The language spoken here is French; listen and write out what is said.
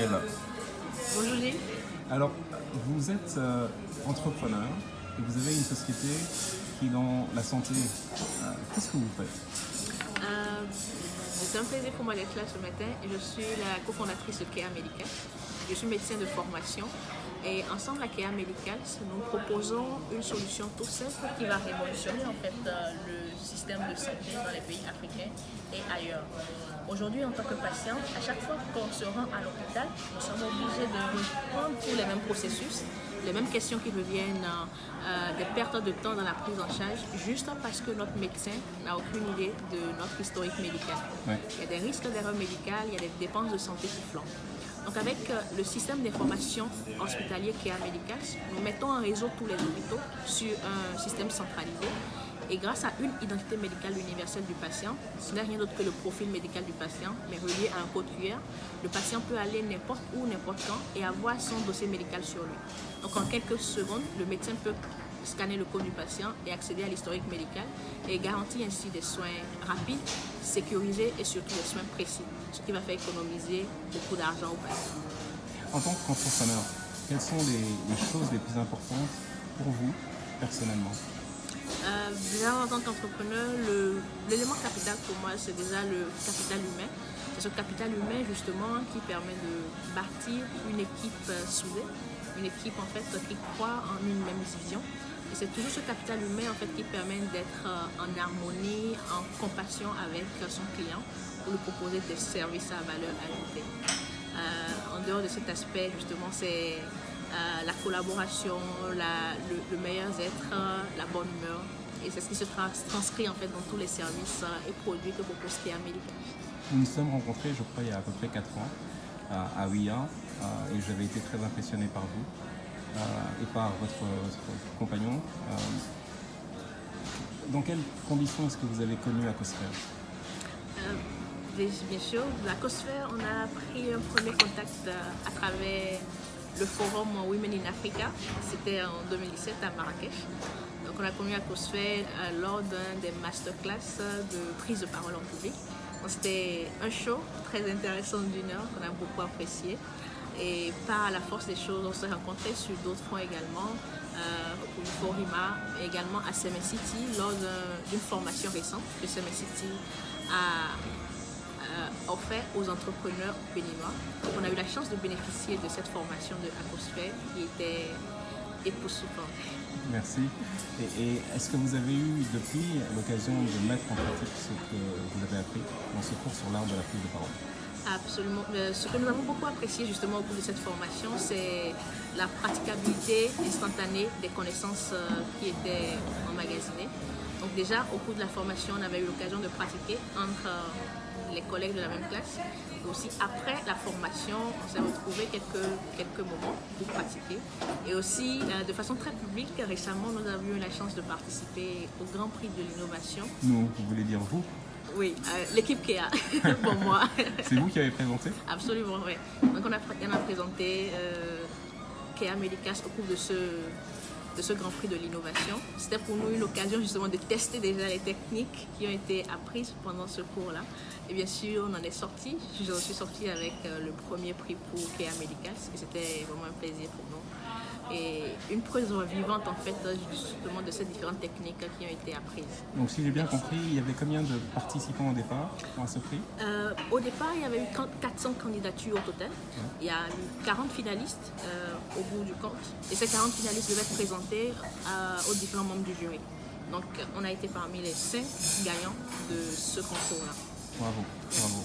Eve. Bonjour Gilles. Alors, vous êtes entrepreneur et vous avez une société qui est dans la santé. Qu'est-ce que vous faites? C'est un plaisir pour moi d'être là ce matin et je suis la cofondatrice de Kea Medical. Je suis médecin de formation et ensemble à Kea Medical, nous proposons une solution tout simple qui va révolutionner en fait le système de santé dans les pays africains et ailleurs. Aujourd'hui, en tant que patient, à chaque fois qu'on se rend à l'hôpital, nous sommes obligés de reprendre tous les mêmes processus, les mêmes questions qui reviennent, des pertes de temps dans la prise en charge, juste parce que notre médecin n'a aucune idée de notre historique médical. Ouais. Il y a des risques d'erreur médicale, il y a des dépenses de santé qui flambent. Donc avec le système d'information hospitalier Kea Medical, nous mettons en réseau tous les hôpitaux sur un système centralisé. Et grâce à une identité médicale universelle du patient, ce n'est rien d'autre que le profil médical du patient, mais relié à un code QR, le patient peut aller n'importe où, n'importe quand et avoir son dossier médical sur lui. Donc en quelques secondes, le médecin peut scanner le code du patient et accéder à l'historique médical et garantir ainsi des soins rapides, sécurisés et surtout des soins précis, ce qui va faire économiser beaucoup d'argent au patient. En tant qu'entrepreneur, quelles sont les choses les plus importantes pour vous, personnellement? Déjà en tant qu'entrepreneur, l'élément capital pour moi c'est déjà le capital humain. C'est ce capital humain justement qui permet de bâtir une équipe soudée, une équipe en fait qui croit en une même vision. Et c'est toujours ce capital humain en fait qui permet d'être en harmonie, en compassion avec son client pour lui proposer des services à valeur ajoutée. En dehors de cet aspect justement c'est la collaboration, le meilleur-être, la bonne humeur. Et c'est ce qui se transcrit en fait dans tous les services et produits que propose Kea Medical. Nous nous sommes rencontrés, je crois, il y a à peu près 4 ans à Ouiya et j'avais été très impressionné par vous et par votre compagnon. Dans quelles conditions est-ce que vous avez connu Acosfera? Bien sûr, l'Acosfera, on a pris un premier contact à travers le forum Women in Africa. C'était en 2017 à Marrakech. Donc on a connu Acosfera lors d'un des masterclass de prise de parole en public. C'était un show très intéressant d'une heure qu'on a beaucoup apprécié. Et par la force des choses, on s'est rencontrés sur d'autres fronts également, au Forima, et également à Semen City, lors d'une formation récente que Semen City a offert aux entrepreneurs béninois. Donc on a eu la chance de bénéficier de cette formation de Acosfera qui était époustouflante. Merci. Et est-ce que vous avez eu depuis l'occasion de mettre en pratique ce que vous avez appris dans ce cours sur l'art de la prise de parole? Absolument. Ce que nous avons beaucoup apprécié justement au cours de cette formation, c'est la praticabilité instantanée des connaissances qui étaient emmagasinées. Donc déjà, au cours de la formation, on avait eu l'occasion de pratiquer entre les collègues de la même classe. Et aussi après la formation, on s'est retrouvés quelques moments pour pratiquer. Et aussi, de façon très publique, récemment, nous avons eu la chance de participer au Grand Prix de l'innovation. Nous, vous voulez dire vous? Oui, l'équipe Kea, pour moi. C'est vous qui avez présenté? Absolument, oui. Donc on a présenté Kea Medical au cours de ce Grand Prix de l'innovation. C'était pour nous une occasion justement de tester déjà les techniques qui ont été apprises pendant ce cours-là. Et bien sûr, on en est sorti. Je suis sortie avec le premier prix pour Kea Medical et c'était vraiment un plaisir pour nous. Et une preuve vivante en fait justement de ces différentes techniques qui ont été apprises. Donc si j'ai bien compris, il y avait combien de participants au départ à ce prix? Au départ, il y avait eu 400 candidatures au total. Ouais. Il y a eu 40 finalistes au bout du compte. Et ces 40 finalistes devaient être présentés aux différents membres du jury. Donc on a été parmi les 5 gagnants de ce concours-là. Bravo, bravo.